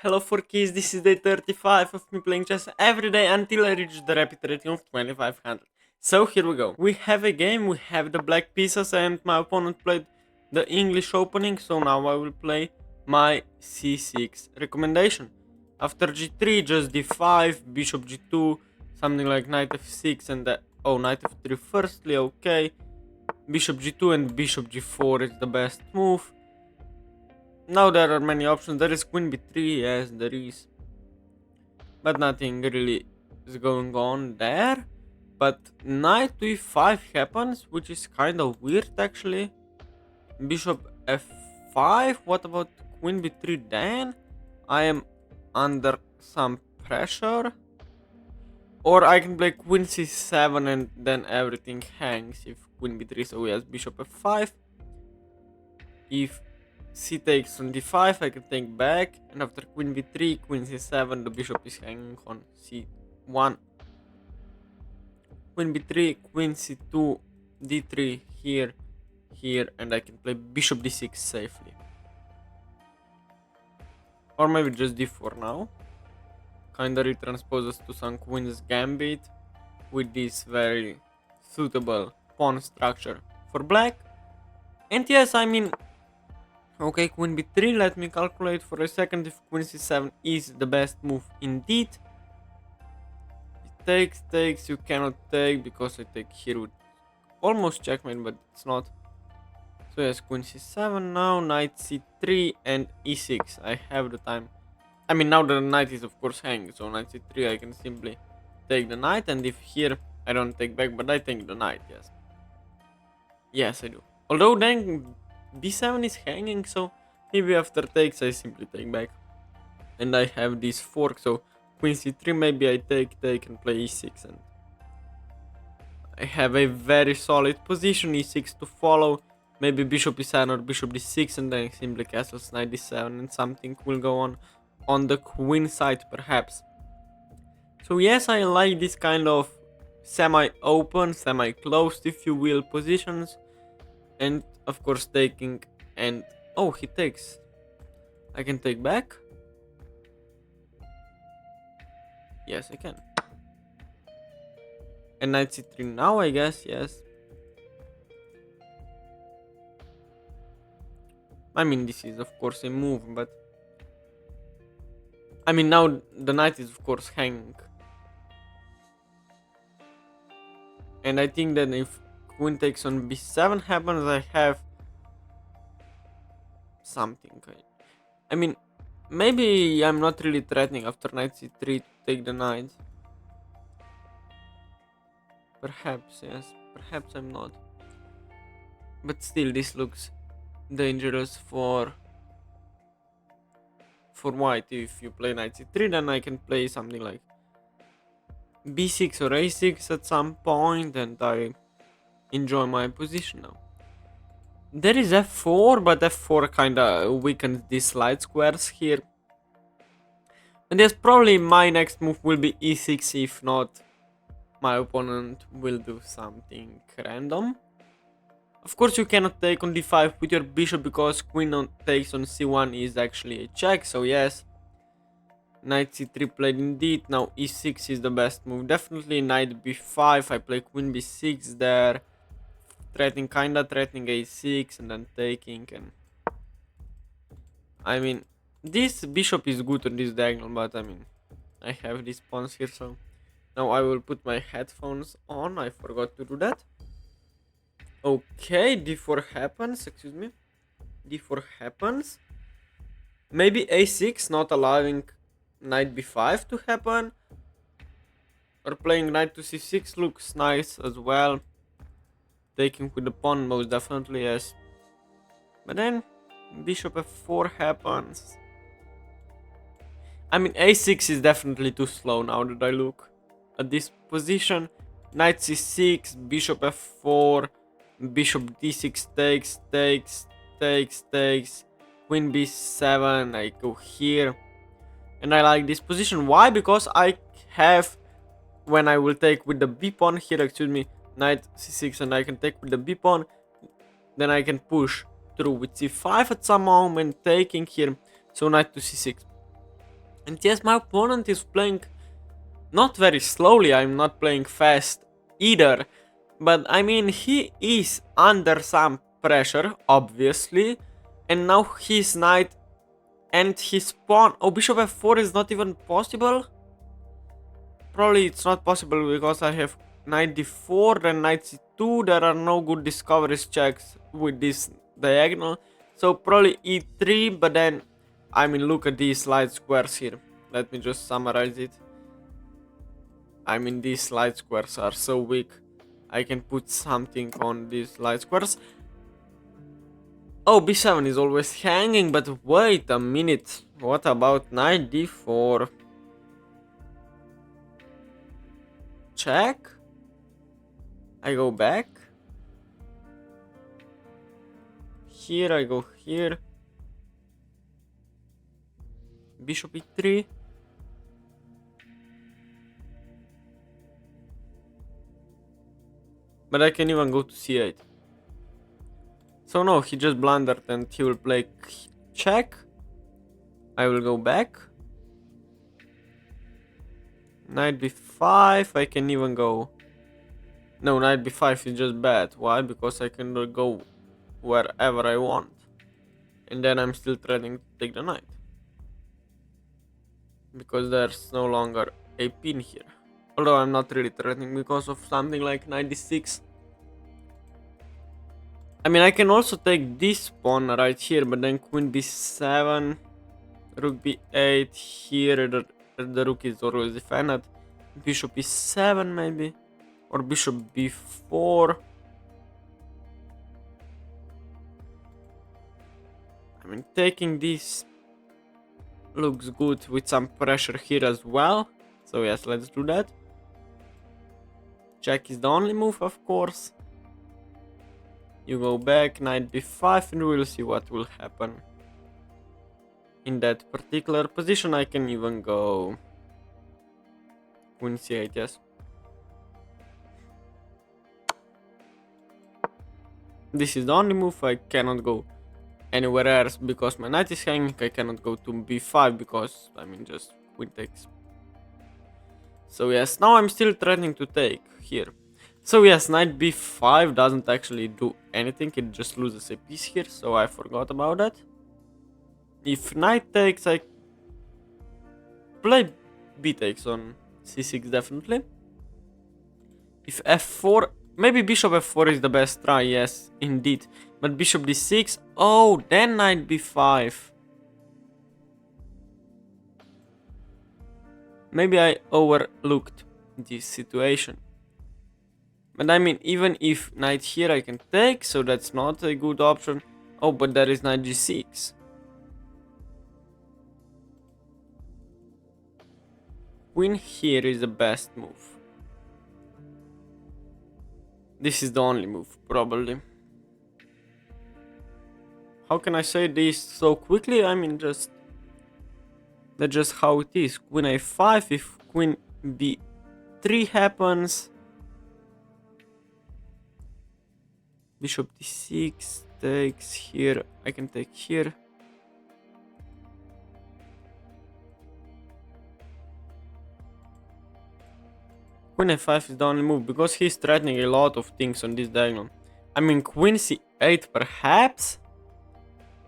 Hello 4Ks, this is day 35 of me playing chess every day until I reach the rapid rating of 2500. So here we go. We have a game, we have the black pieces and my opponent played the English opening, so now I will play my c6 recommendation. After g3, just d5, bishop g2, something like knight f6 and knight f3 firstly, okay. Bishop g2 and bishop g4 is the best move. Now there are many options. There is queen b3, yes, there is. But nothing really is going on there. But knight to e5 happens, which is kind of weird actually. Bishop f5, what about queen b3 then? I am under some pressure. Or I can play queen c7 and then everything hangs if queen b3, so yes, bishop f5. If c takes on d5, I can take back, and after queen b3, queen c7, the bishop is hanging on c1. Queen b3, queen c2, d3 here, here, and I can play bishop d6 safely. Or maybe just d4 now. Kinda retransposes to some queen's gambit with this very suitable pawn structure for black. And yes, I mean, okay, queen b3, let me calculate for a second if queen c7 is the best move indeed. It takes, you cannot take because I take here with almost checkmate, but it's not. So yes, queen c7 now, knight c3 and e6, I have the time. I mean, now the knight is of course hanging, so knight c3 I can simply take the knight, and if here I don't take back, but I take the knight, yes. Yes, I do. Although then b7 is hanging, so maybe after takes I simply take back. And I have this fork, so queen c3, maybe I take and play e6, and I have a very solid position, e6 to follow, maybe bishop e7 or bishop d6, and then simply castles knight d7 and something will go on the queen side perhaps. So yes, I like this kind of semi-open, semi-closed if you will positions, and of course taking, and oh, he takes. I can take back. Yes, I can. And knight c3 now, I guess, yes. I mean, this is of course a move, but I mean, now the knight is of course hanging. And I think that if queen takes on b7 happens, I have something. I mean, maybe I'm not really threatening after knight c3 to take the knight. Perhaps, yes. Perhaps I'm not. But still, this looks dangerous for white. If you play knight c3, then I can play something like b6 or a6 at some point, and I enjoy my position now. There is f4, but f4 kinda weakens these light squares here. And yes, probably my next move will be e6, if not, my opponent will do something random. Of course, you cannot take on d5 with your bishop because queen takes on c1 is actually a check, so yes. Knight c3 played indeed, now e6 is the best move. Definitely knight b5, I play queen b6 there. Kinda threatening a6 and then taking, and I mean, this bishop is good on this diagonal, but I mean, I have these pawns here, so now I will put my headphones on. I forgot to do that. Okay, d4 happens, excuse me. d4 happens. Maybe a6, not allowing knight b5 to happen. Or playing knight to c6 looks nice as well. Taking with the pawn, most definitely, yes. But then bishop f4 happens. I mean, a6 is definitely too slow now that I look at this position. Knight c6, bishop f4, bishop d6 takes, queen b7, I go here. And I like this position. Why? Because I have, when I will take with the b pawn here, excuse me, knight c6, and I can take with the b pawn, then I can push through with c5 at some moment, taking here, so knight to c6. And yes, my opponent is playing not very slowly, I'm not playing fast either. But I mean, he is under some pressure, obviously. And now his knight and his pawn. Oh, bishop f4 is not even possible? Probably it's not possible because I have knight d4, then knight c2. There are no good discoveries checks with this diagonal. So probably e3, but then, I mean, look at these light squares here. Let me just summarize it. I mean, these light squares are so weak. I can put something on these light squares. Oh, b7 is always hanging, but wait a minute. What about knight d4? Check. I go back. Here I go here. Bishop e3. But I can even go to c8. So no, he just blundered and he will play check. I will go back. Knight b5, I can even go... No, knight b5 is just bad. Why? Because I can go wherever I want. And then I'm still threatening to take the knight. Because there's no longer a pin here. Although I'm not really threatening because of something like knight d6. I mean, I can also take this pawn right here, but then queen b7, rook b8, here the rook is always defended. Bishop e7 maybe, or bishop b4. I mean, taking this looks good with some pressure here as well. So yes, let's do that. Check is the only move, of course. You go back, knight b5, and we'll see what will happen. In that particular position, I can even go queen c8, yes. This is the only move. I cannot go anywhere else because my knight is hanging. I cannot go to b5 because, I mean, just queen takes. So yes, now I'm still threatening to take here. So yes, knight b5 doesn't actually do anything, it just loses a piece here, so I forgot about that. If knight takes, I play b takes on c6 definitely. If f4, maybe bishop f4 is the best try, yes, indeed. But bishop d6, oh, then knight b5. Maybe I overlooked this situation. But I mean, even if knight here I can take, so that's not a good option. Oh, but there is knight g6. Queen here is the best move. This is the only move, probably. How can I say this so quickly? I mean, that's just how it is. Queen a5, if queen b3 happens. Bishop d6 takes here. I can take here. Queen a5 is the only move because he's threatening a lot of things on this diagonal. I mean, queen c8 perhaps,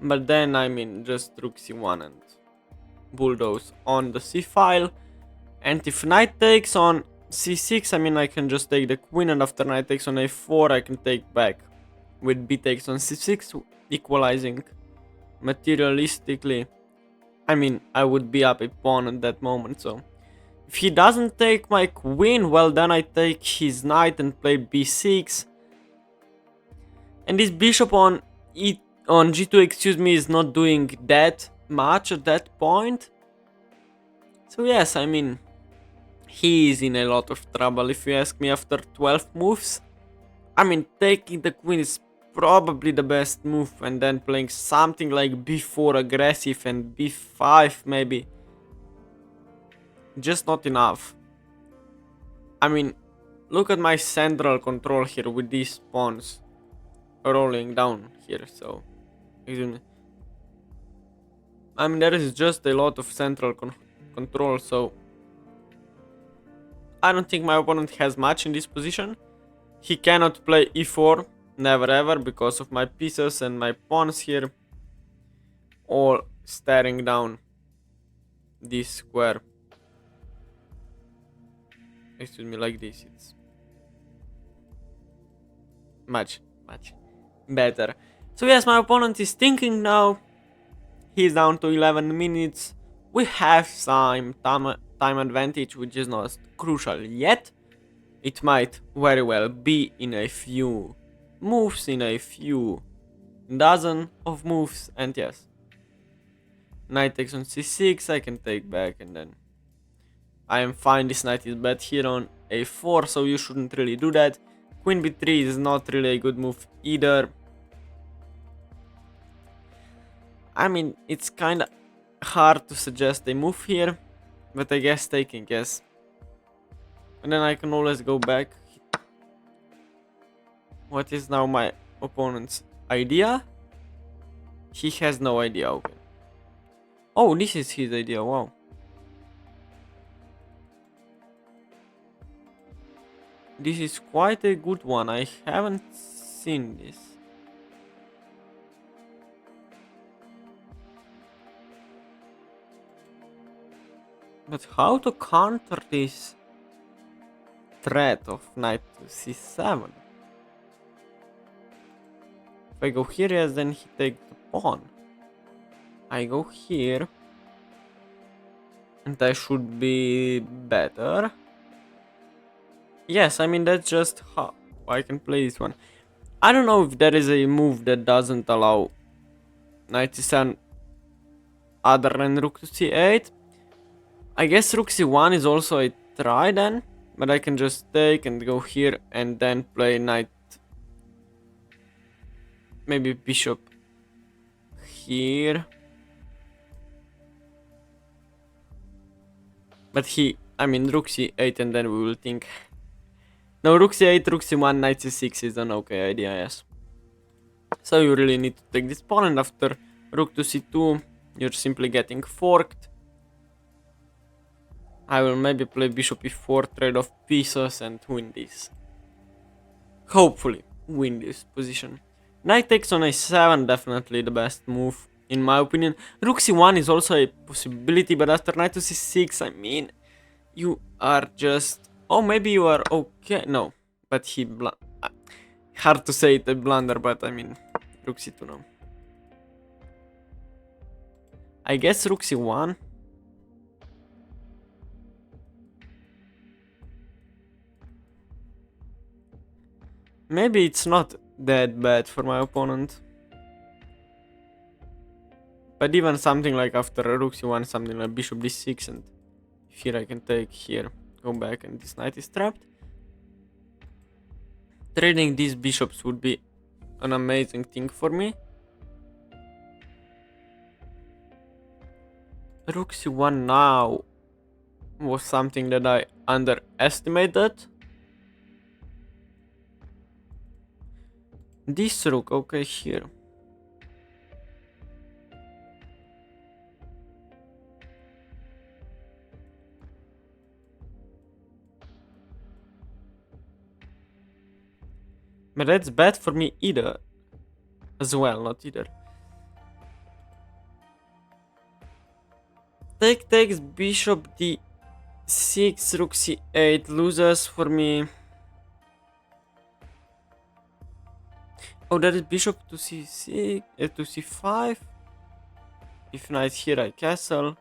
but then I mean just rook c1 and bulldoze on the c file. And if knight takes on c6, I mean I can just take the queen, and after knight takes on a4 I can take back with b takes on c6, equalizing materialistically. I mean, I would be up a pawn at that moment, so if he doesn't take my queen, well then I take his knight and play b6. And this bishop on g2, excuse me, is not doing that much at that point. So yes, I mean, he is in a lot of trouble if you ask me after 12 moves. I mean, taking the queen is probably the best move, and then playing something like b4 aggressive and b5 maybe. Just not enough. I mean, look at my central control here with these pawns rolling down here, so... I mean, there is just a lot of central control, so I don't think my opponent has much in this position. He cannot play e4, never ever, because of my pieces and my pawns here, all staring down this square. Excuse me, like this, it's much better. So yes, my opponent is thinking now. He's down to 11 minutes. We have some time advantage, which is not crucial yet. It might very well be in a few moves, in a few dozen of moves, and yes. Knight takes on c6, I can take back, and then I am fine. This knight is bad here on a4, so you shouldn't really do that. Queen b3 is not really a good move either. I mean, it's kinda hard to suggest a move here, but I guess taking, yes. And then I can always go back. What is now my opponent's idea? He has no idea, okay. Oh, this is his idea, wow. This is quite a good one, I haven't seen this. But how to counter this threat of knight to c7? If I go here, yes, then he takes the pawn. I go here. And I should be better. Yes, I mean, that's just how I can play this one. I don't know if there is a move that doesn't allow knight c7 other than rook to c8. I guess rook c1 is also a try then, but I can just take and go here and then play knight, maybe bishop here. But I mean rook c8 and then we will think. No, rook c8, rook c1, knight c6 is an okay idea, yes. So you really need to take this pawn, and after rook to c2, you're simply getting forked. I will maybe play bishop e4, trade off pieces, and win this. Hopefully, win this position. Knight takes on a7, definitely the best move, in my opinion. Rook c1 is also a possibility, but after knight to c6, I mean, you are just... Oh, maybe you are okay. No, but he... Hard to say it a blunder, but I mean, rook c2 no. I guess rook c1. Maybe it's not that bad for my opponent. But even something like after rook c1, something like bishop d6, and here I can take here, go back, and this knight is trapped. Trading these bishops would be an amazing thing for me. Rook c1 now was something that I underestimated. This rook, okay, here. But that's bad for me either. As well, not either. Take takes bishop d6, rook c8 loses for me. Oh, that is bishop to c6, to c5. If knight here, I castle.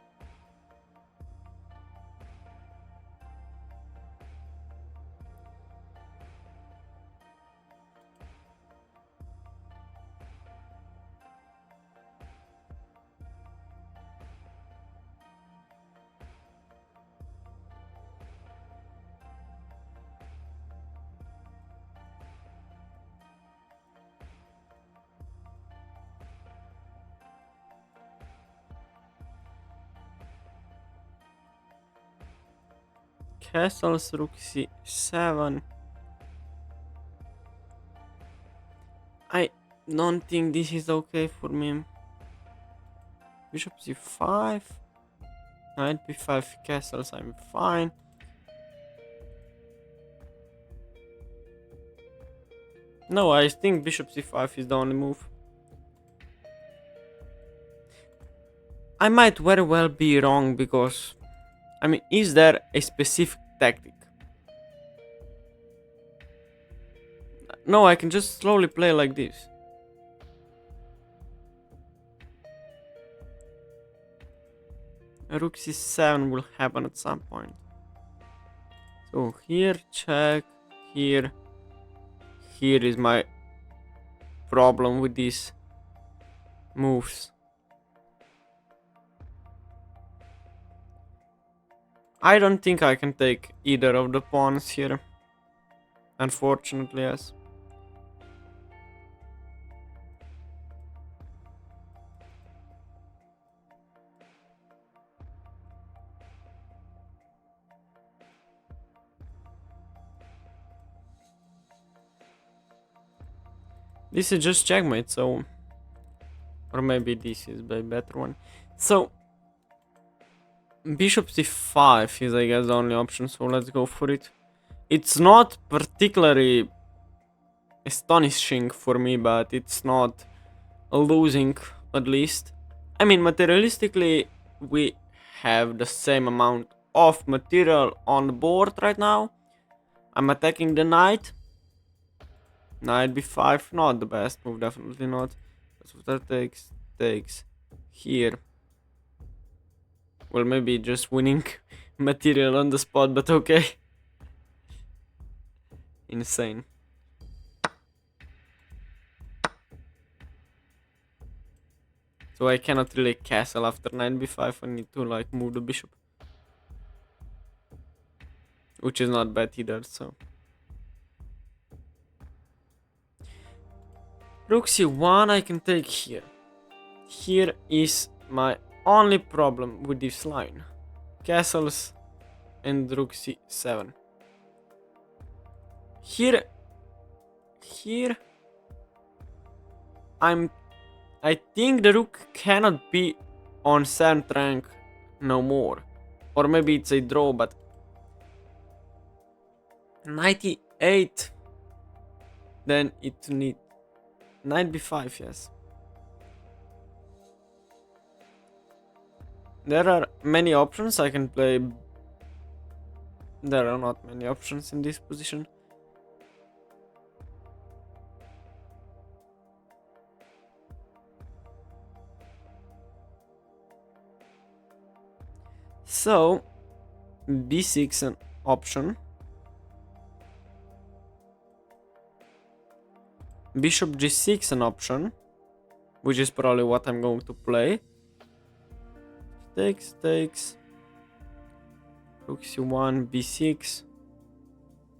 Castles, rook c7. I don't think this is okay for me. Bishop c5. Knight b5 castles, I'm fine. No, I think bishop c5 is the only move. I might very well be wrong because, I mean, is there a specific tactic? No, I can just slowly play like this. Rook c7 will happen at some point. So here, check, here. Here is my problem with these moves. I don't think I can take either of the pawns here. Unfortunately, yes. This is just checkmate, so... Or maybe this is the better one. So... Bishop c5 is, I guess, the only option, so let's go for it. It's not particularly astonishing for me, but it's not losing, at least. I mean, materialistically, we have the same amount of material on the board right now. I'm attacking the knight. Knight b5, not the best move, definitely not. So that takes here. Well, maybe just winning material on the spot, but okay. Insane. So I cannot really castle after knight b5, I need to like move the bishop. Which is not bad either, so. Rook c1 I can take here. Here is my only problem with this line. Castles and rook c7. Here I think the rook cannot be on 7th rank no more. Or maybe it's a draw, but 98, then it need knight b5, yes. There are many options I can play. There are not many options in this position. So b6 an option. Bishop g6 an option, which is probably what I'm going to play. Takes. Rook c1, b6.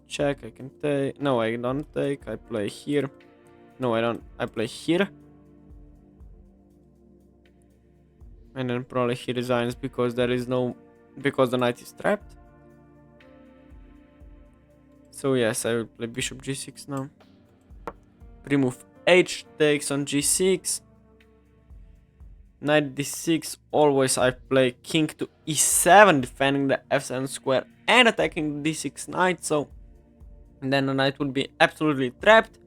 Check, I can take. No, I don't take. I play here. No, I don't. I play here. And then probably he resigns because there is no... Because the knight is trapped. So yes, I will play bishop g6 now. Remove h takes on g6. Knight d6, always I play king to e7, defending the f7 square and attacking the d6 knight, so then the knight would be absolutely trapped.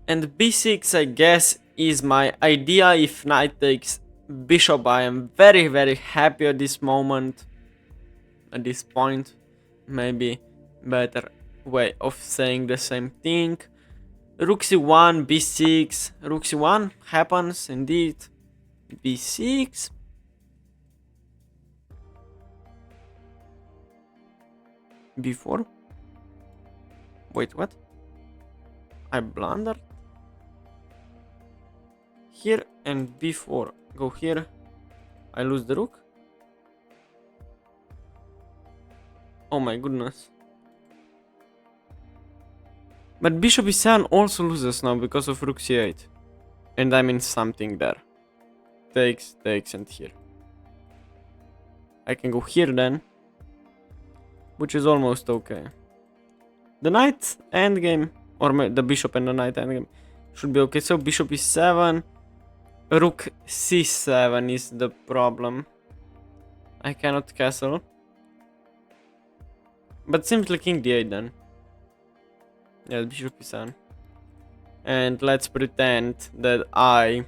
And b6, I guess, is my idea. If knight takes bishop, I am very, very happy at this moment, at this point. Maybe better way of saying the same thing. Rook c1, b6, rook c1 happens indeed, b6, b4, wait, what? I blundered? Here and b4, go here, I lose the rook? Oh my goodness. But bishop e7 also loses now because of rook c8. And I'm in something there. Takes, and here. I can go here then. Which is almost okay. The knight endgame, or the bishop and the knight endgame, should be okay. So bishop e7, rook c7 is the problem. I cannot castle. But simply king d8 then. Yeah, bishop e7. And let's pretend that I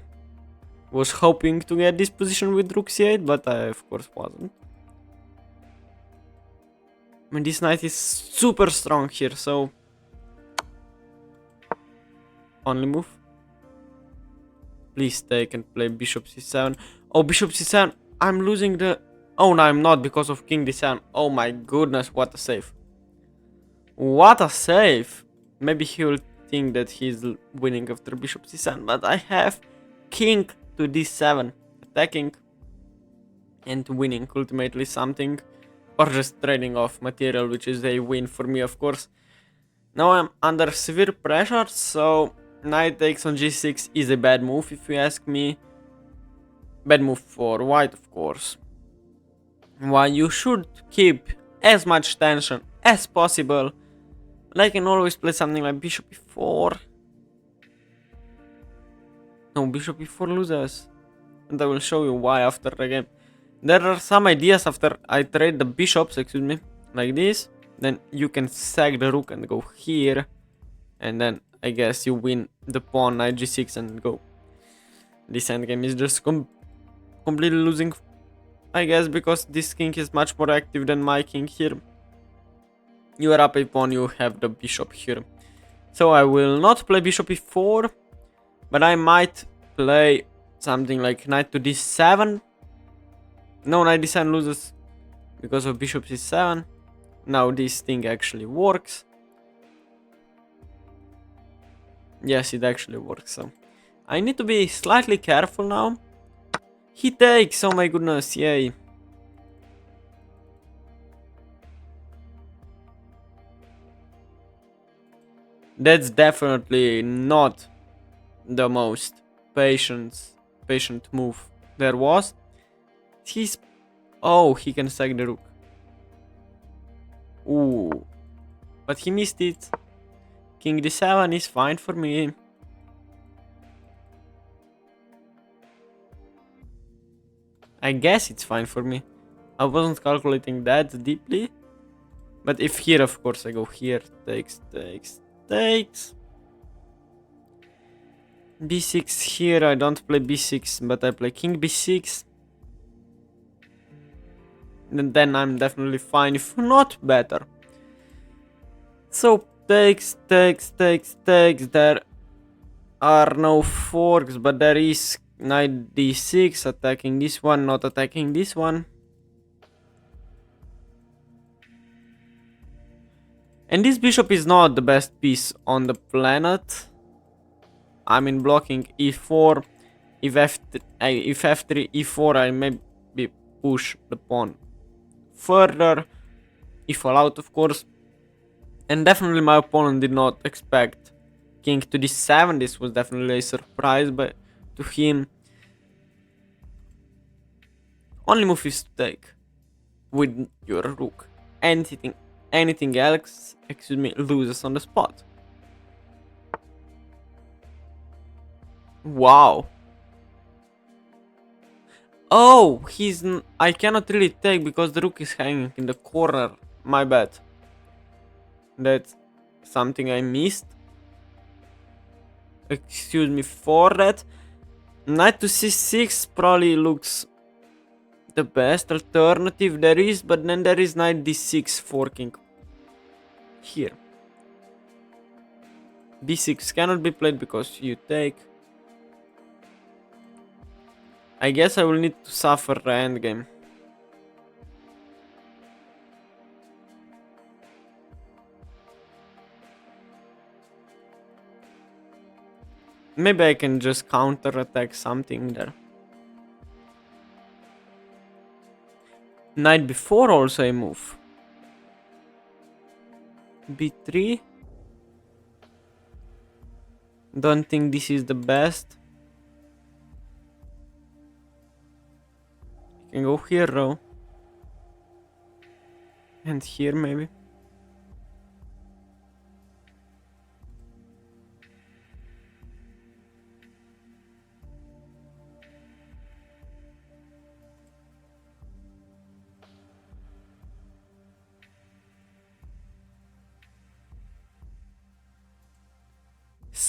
was hoping to get this position with rook c8, but I of course wasn't. I mean, this knight is super strong here, so only move. Please take and play bishop c7. Oh, bishop c7. I'm losing the... Oh, no, I'm not because of king d7. Oh my goodness, what a save. What a save. Maybe he will think that he's winning after bishop c7, but I have king to d7. Attacking and winning ultimately something. Or just trading off material, which is a win for me, of course. Now I'm under severe pressure, so knight takes on g6 is a bad move if you ask me. Bad move for white, of course. Why you should keep as much tension as possible. But I can always play something like bishop e4. No, bishop e4 loses. And I will show you why after the game. There are some ideas after I trade the bishops, excuse me, like this. Then you can sack the rook and go here. And then I guess you win the pawn, knight g6 and go. This endgame is just completely losing, I guess, because this king is much more active than my king here. You are up a pawn, you have the bishop here. So I will not play bishop e4, but I might play something like knight to d7. No, knight d7 loses because of bishop c7. Now this thing actually works. Yes, it actually works, so I need to be slightly careful now. He takes, oh my goodness, yay. That's definitely not the most patient move there was. He's... Oh, he can sack the rook. Ooh. But he missed it. King d7 is fine for me. I guess it's fine for me. I wasn't calculating that deeply. But if here, of course, I go here. Takes. b6 here, I don't play b6, but I play king b6. And then I'm definitely fine, if not better. So, takes. There are no forks, but there is knight d6 attacking this one, not attacking this one. And this bishop is not the best piece on the planet. I mean, blocking e4, if f3, e4, I maybe push the pawn further, if allowed, of course. And definitely my opponent did not expect king to d7. This was definitely a surprise to him. Only move is to take with your rook. Anything else, excuse me, loses on the spot. Wow. Oh, I cannot really take because the rook is hanging in the corner. My bad. That's something I missed. Excuse me for that. Knight to c6 probably looks the best alternative there is, but then there is knight d6 forking here. b6 cannot be played because you take. I guess I will need to suffer the endgame. Maybe I can just counter-attack something there. Knight b4 also a move. b3. Don't think this is the best. You can go here though. And here maybe.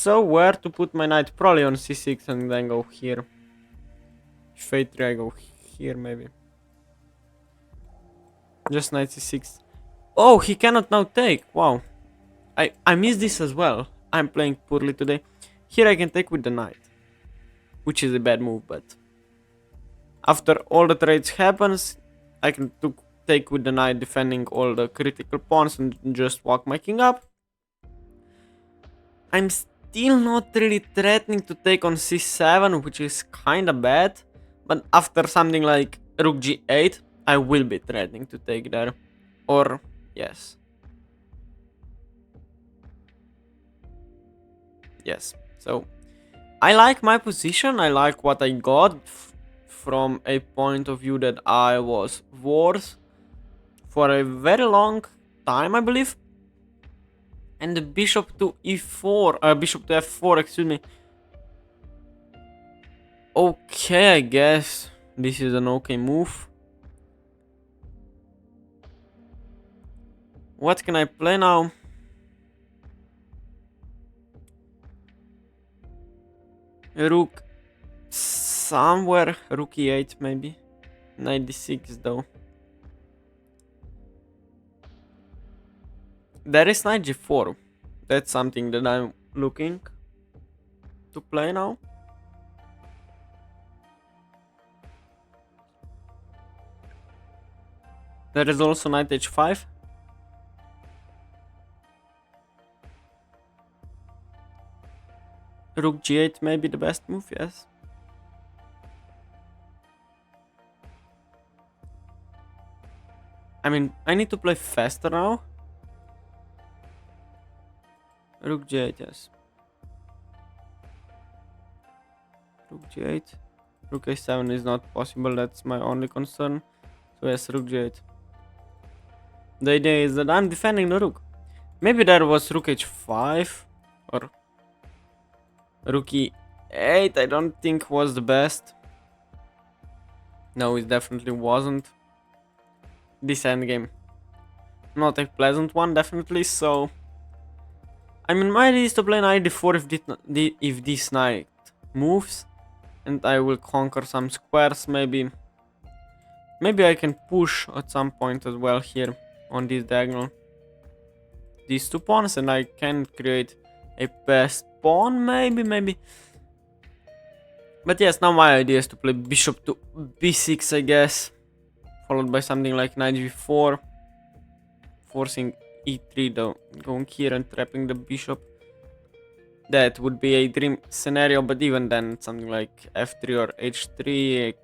So where to put my knight? Probably on c6 and then go here. If a3 I go here maybe. Just knight c6. Oh, he cannot now take. Wow. I missed this as well. I'm playing poorly today. Here I can take with the knight. Which is a bad move, but... After all the trades happens, I can take with the knight defending all the critical pawns and just walk my king up. I'm still not really threatening to take on c7, which is kinda bad. But after something like rook g8, I will be threatening to take there. Or, yes. Yes, so I like my position, I like what I got from a point of view that I was worth for a very long time, I believe. And the bishop to e4, bishop to f4, excuse me. Okay, I guess this is an okay move. What can I play now? Rook somewhere, rook e8 maybe. Knight d6 though. There is knight g4. That's something that I'm looking to play now. There is also knight h5. Rook g8 may be the best move, yes. I mean, I need to play faster now. Rook g8, yes. Rook g8. Rook a7 is not possible, that's my only concern. So yes, rook g8. The idea is that I'm defending the rook. Maybe there was rook h5 or rook e8, I don't think was the best. No, it definitely wasn't. This endgame. Not a pleasant one, definitely, so... I mean, my idea is to play knight d4 if this knight moves. And I will conquer some squares, maybe. Maybe I can push at some point as well here on this diagonal. These two pawns, and I can create a passed pawn, maybe. But yes, now my idea is to play bishop to b6, I guess. Followed by something like knight g4. Forcing e3 though, going here and trapping the bishop. That would be a dream scenario, but even then, something like f3 or h3,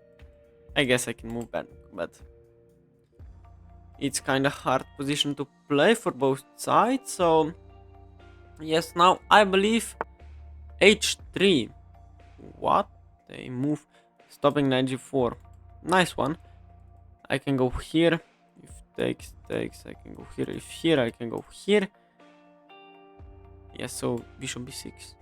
I guess I can move back, but it's kind of hard position to play for both sides, so yes, now I believe h3. What a move, stopping knight g4. Nice one. I can go here. If takes, I can go here. If here, I can go here. Yes, so bishop b6.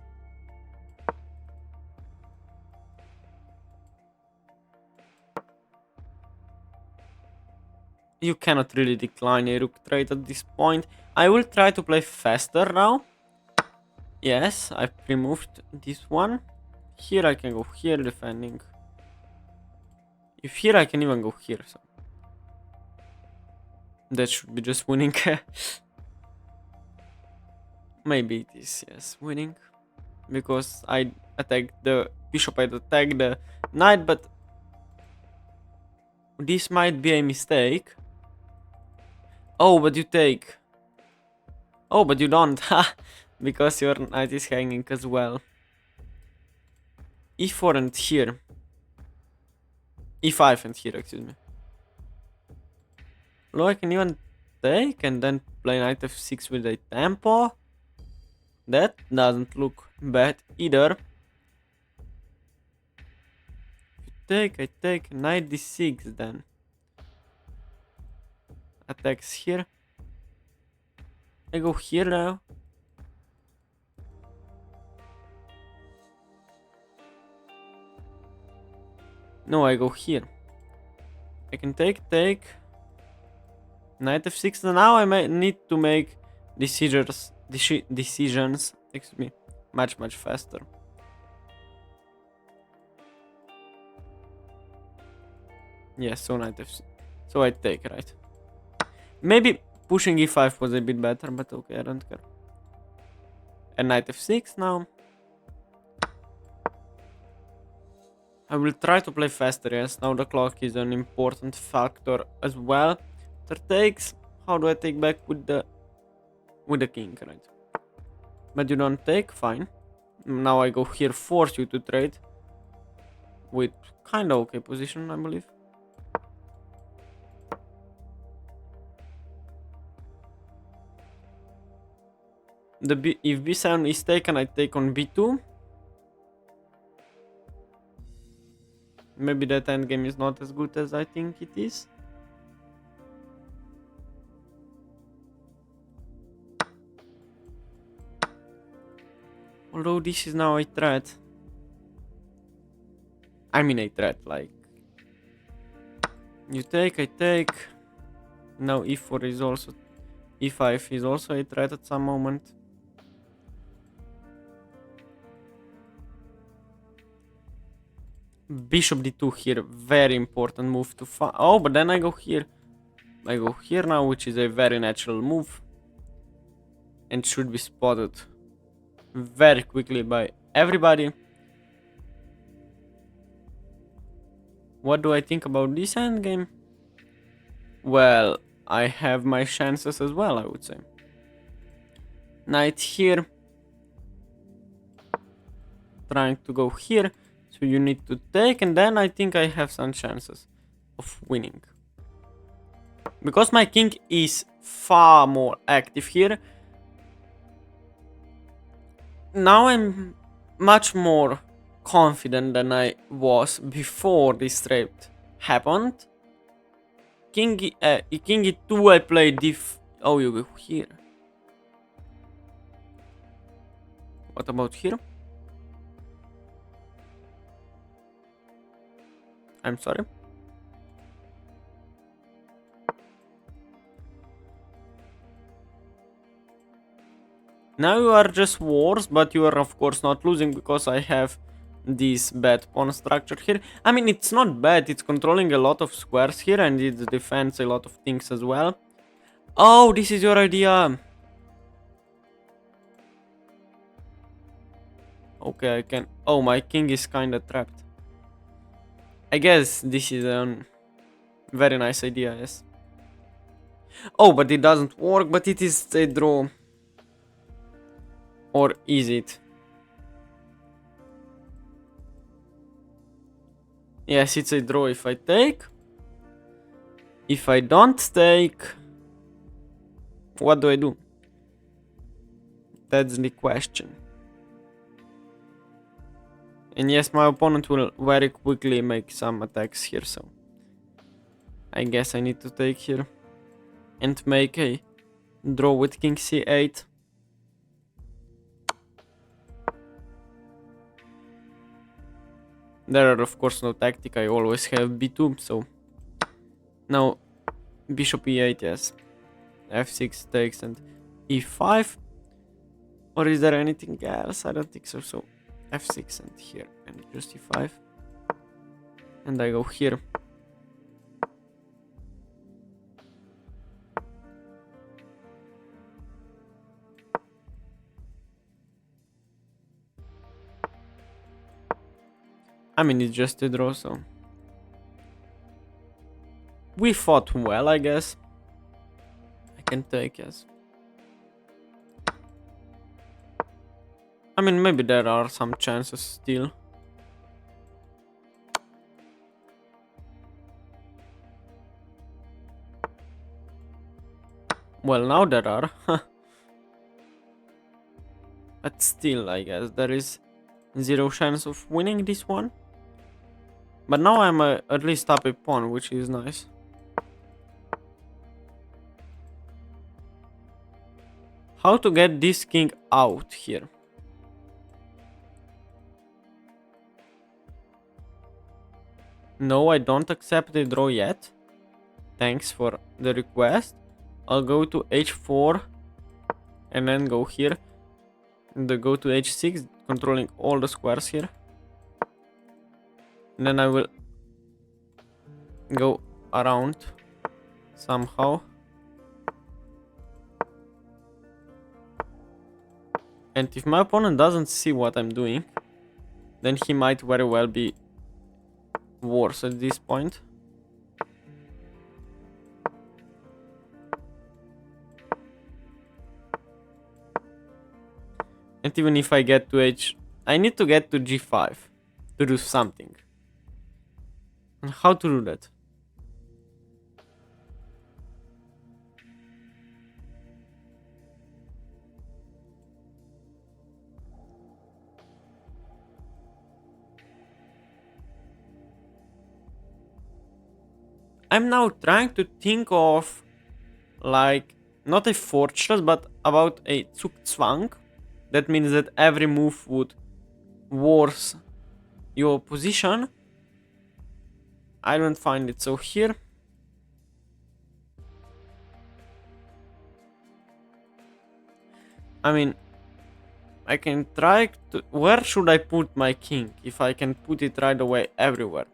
You cannot really decline a rook trade at this point. I will try to play faster now. Yes, I've removed this one. Here I can go here defending. If here I can even go here, so that should be just winning. Maybe it is, yes, winning. Because I attacked the bishop, I attacked the knight, but this might be a mistake. Oh, but you take. Oh, but you don't. Because your knight is hanging as well. e4 and here. e5 and here, excuse me. Look, I can even take and then play knight f6 with a tempo. That doesn't look bad either. I take knight d6 then. Attacks here. I go here now. No, I go here. I can take. Knight f6. Now I might need to make decisions. Excuse me. much faster. Yes, so knight f6. So I take, right? Maybe pushing e5 was a bit better, but okay, I don't care. And knight f6 now. I will try to play faster, yes. Now the clock is an important factor as well. After takes, how do I take back with the king, right? But you don't take, fine. Now I go here, force you to trade. With kinda okay position, I believe. If b7 is taken, I take on b2. Maybe that endgame is not as good as I think it is. Although this is now a threat. I mean a threat, like... You take, I take. Now e4 is also... e5 is also a threat at some moment. Bishop d2 here, very important move to find. Oh, but then I go here. I go here now, which is a very natural move. And should be spotted very quickly by everybody. What do I think about this endgame? Well, I have my chances as well, I would say. Knight here. Trying to go here. So you need to take, and then I think I have some chances of winning. Because my king is far more active here. Now I'm much more confident than I was before this trade happened. King e2, I played diff. Oh, you go here. What about here? I'm sorry. Now you are just wars, but you are of course not losing because I have this bad pawn structure here. I mean, it's not bad, it's controlling a lot of squares here and it defends a lot of things as well. Oh, this is your idea. Okay, I can... Oh, my king is kinda trapped. I guess this is a very nice idea, yes. Oh, but it doesn't work, but it is a draw. Or is it? Yes, it's a draw if I take. If I don't take... What do I do? That's the question. And yes, my opponent will very quickly make some attacks here, so... I guess I need to take here. And make a draw with king c8. There are of course no tactic, I always have b2, so... Now, bishop e8, yes. f6 takes and e5. Or is there anything else? I don't think so, so... f6 and here, and just e5. And I go here. I mean, it's just a draw, so... We fought well, I guess. I can take, yes. I mean, maybe there are some chances still. Well, now there are. But still, I guess, there is zero chance of winning this one. But now I'm at least up a pawn, which is nice. How to get this king out here? No, I don't accept the draw yet. Thanks for the request. I'll go to h4 and then go here. go to h6, controlling all the squares here. And then I will go around somehow. And if my opponent doesn't see what I'm doing, then he might very well be worse at this point. And even if I get to I need to get to g5 to do something. And how to do that? I'm now trying to think of, like, not a fortress, but about a Zugzwang. That means that every move would worse your position. I don't find it. So here, I mean, I can try to... Where should I put my king? If I can put it right away everywhere.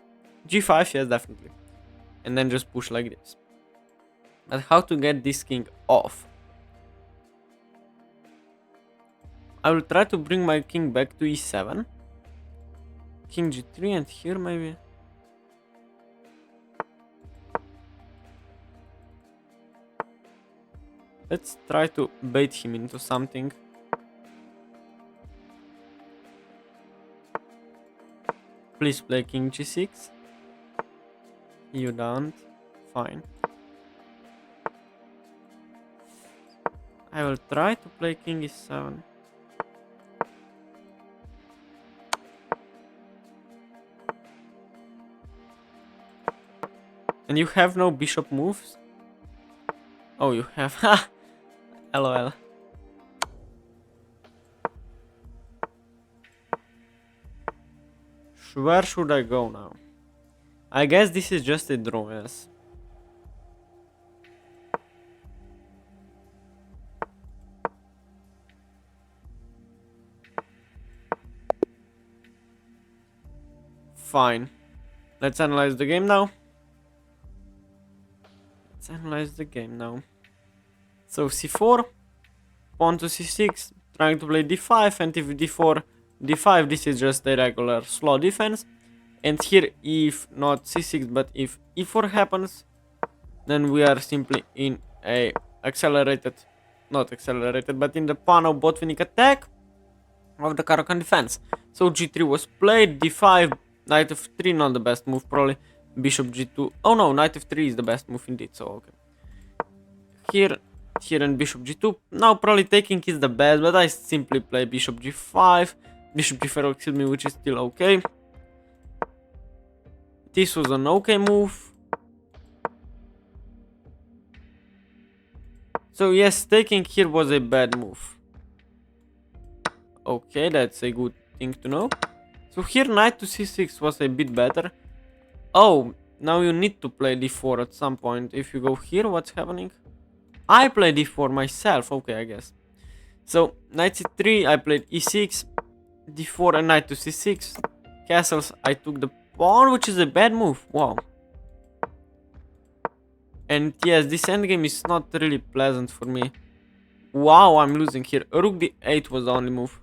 G5, yes, definitely. And then just push like this. But how to get this king off? I will try to bring my king back to e7. King g3 and here maybe. Let's try to bait him into something. Please play king g6. You don't. Fine. I will try to play king e7. And you have no bishop moves? Oh, you have. Ha! LOL. Where should I go now? I guess this is just a draw, yes. Fine. Let's analyze the game now. So c4, pawn to c6, trying to play d5, and if d4, d5, this is just a regular slow defense. And here, if not c6, but if e4 happens, then we are simply in a not accelerated, but in the pawn of Botvinnik attack of the Caro-Kann defense. So g3 was played, d5, knight f3, not the best move, probably. Bishop g2. Oh no, knight f3 is the best move indeed, so okay. Here and bishop g2. Now probably taking is the best, but I simply play bishop g5, bishop g4, excuse me, which is still okay. This was an okay move. So yes, taking here was a bad move. Okay, that's a good thing to know. So here knight to c6 was a bit better. Oh, now you need to play d4 at some point. If you go here, what's happening? I play d4 myself, okay, I guess. So, knight c3, I played e6, d4 and knight to c6. Castles, I took the pawn, which is a bad move, wow. And yes, this endgame is not really pleasant for me. Wow, I'm losing here. Rook d8 was the only move.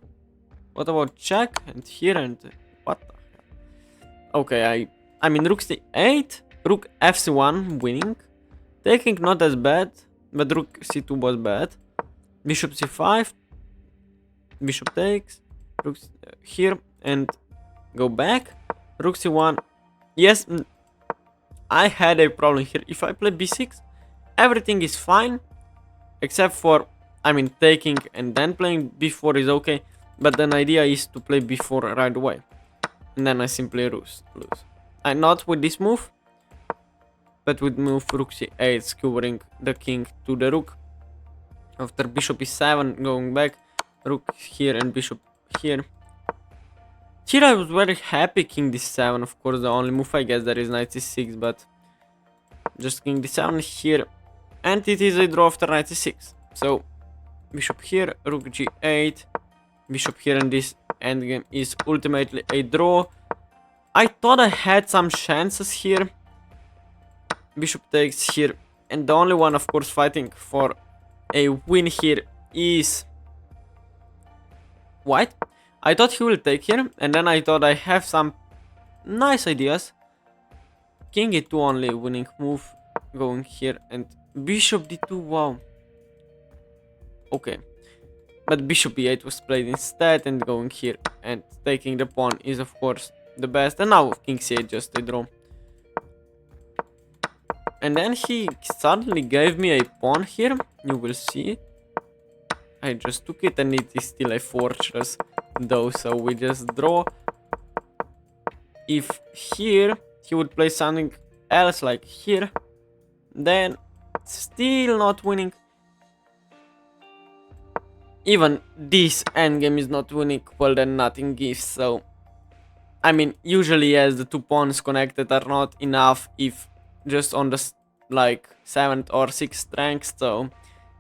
What about check? And here and... what the hell? Okay, I mean, rook c8, rook fc1 winning, taking not as bad, but rook c2 was bad. Bishop c5, bishop takes, rook here and go back. Rook c1. Yes, I had a problem here. If I play b6, everything is fine, except for, I mean, taking and then playing b4 is okay, but the idea is to play b4 right away, and then I simply lose. And not with this move, but with move rook c8, skewering the king to the rook. After bishop e7, going back, rook here and bishop here. Here I was very happy king d7, of course the only move I guess there is knight c6, but just king d7 here, and it is a draw after knight c6. So bishop here, rook g8, bishop here, and this endgame is ultimately a draw. I thought I had some chances here. Bishop takes here, and the only one, of course, fighting for a win here is white. I thought he will take here, and then I thought I have some nice ideas. King e2 only winning move, going here, and bishop d2, wow. Okay, but bishop e8 was played instead, and going here and taking the pawn is of course the best, and now king c8 just a draw. And then he suddenly gave me a pawn here, you will see. I just took it, and it is still a fortress though, so we just draw. If here he would play something else like here, then still not winning. Even this endgame is not winning, well then nothing gives, so I mean, usually yes, the 2 pawns connected are not enough if just on the like 7th or 6th rank, so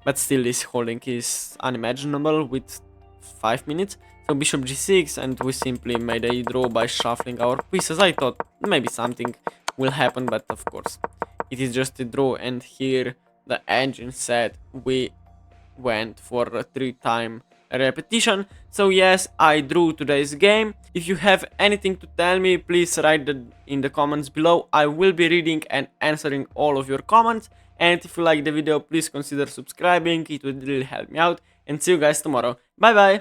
but still this holding is unimaginable with 5 minutes. So bishop g6, and we simply made a draw by shuffling our pieces. I thought maybe something will happen, but of course it is just a draw, and here the engine said we went for a 3-time repetition. So yes, I drew today's game. If you have anything to tell me, please write it in the comments below. I will be reading and answering all of your comments. And if you like the video, please consider subscribing, it would really help me out. And see you guys tomorrow. Bye bye!